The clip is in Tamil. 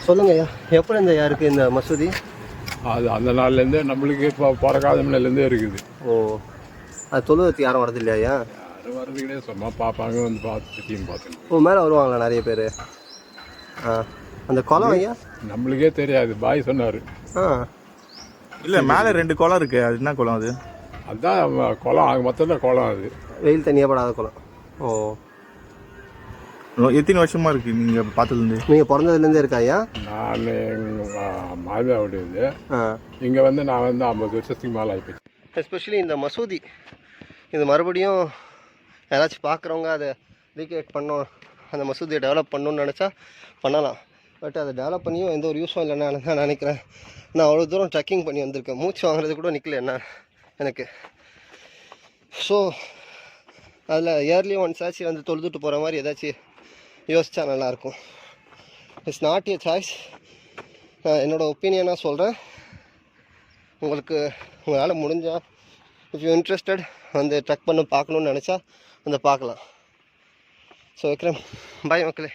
சொல்லுங்க ஐயா, எப்படி இந்த இருக்குது இந்த மசூதி? அது அந்த நாள்லேருந்தே நம்மளுக்கு இப்போ பிறக்காத முன்னிலேருந்தே இருக்குது. ஓ, அது தொழுவத்துக்கு யாரும் வரது இல்லையா? யாரும் வர்றது கிடையாது, சும்மா பார்ப்பாங்க, வந்து பார்த்து சுற்றியும் பார்த்துட்டு. ஓ, மேலே வருவாங்களா நிறைய பேர்? ஆ, அந்த குளம் ஐயா நம்மளுக்கே தெரியாது, பாய் சொன்னார். ஆ, இல்லை மேலே 2 குளம் இருக்குது. அது என்ன குளம் அது? அதுதான் குளம், அது மொத்தம் குளம். அது வெயில் தண்ணியாக படாத குளம். ஓ, எத்தனை வருஷமாக இருக்குது நீங்கள் பார்த்ததுலேருந்து? நீங்கள் பிறந்ததுலேருந்தே இருக்கா ஐயா? நான் எங்கள் மாமியாவுடையது. ஆ, இங்கே வந்து நான் வந்து 50 வருஷத்துக்கு மேலே ஆகிப்போச்சு. எஸ்பெஷலி இந்த மசூதி இது மறுபடியும் யாராச்சும் பார்க்குறவங்க அதை ரீக்ரியேட் பண்ணோம், அந்த மசூதியை டெவலப் பண்ணணும்னு நினச்சா பண்ணலாம். பட் அதை டெவலப் பண்ணியும் எந்த ஒரு யூஸும் இல்லைன்னு தான் நினைக்கிறேன். நான் அவ்வளோ தூரம் ட்ரெக்கிங் பண்ணி வந்திருக்கேன், மூச்சு வாங்குறது கூட நிற்கல என்ன எனக்கு. ஸோ அதில் இயர்லி ஒன்ஸ் ஆச்சு வந்து தொழுதுட்டு போகிற மாதிரி ஏதாச்சும் யோசித்தா நல்லாயிருக்கும். இட்ஸ் நாட் எ சாய்ஸ், என்னோடய ஒப்பீனியனாக சொல்கிறேன். உங்களால் முடிஞ்சால் இஃப் யூ இன்ட்ரெஸ்டட் வந்து ட்ரெக் பண்ணி பார்க்கணுன்னு நினச்சா வந்து பார்க்கலாம். ஸோ விக்ரம், பாய் மக்களே.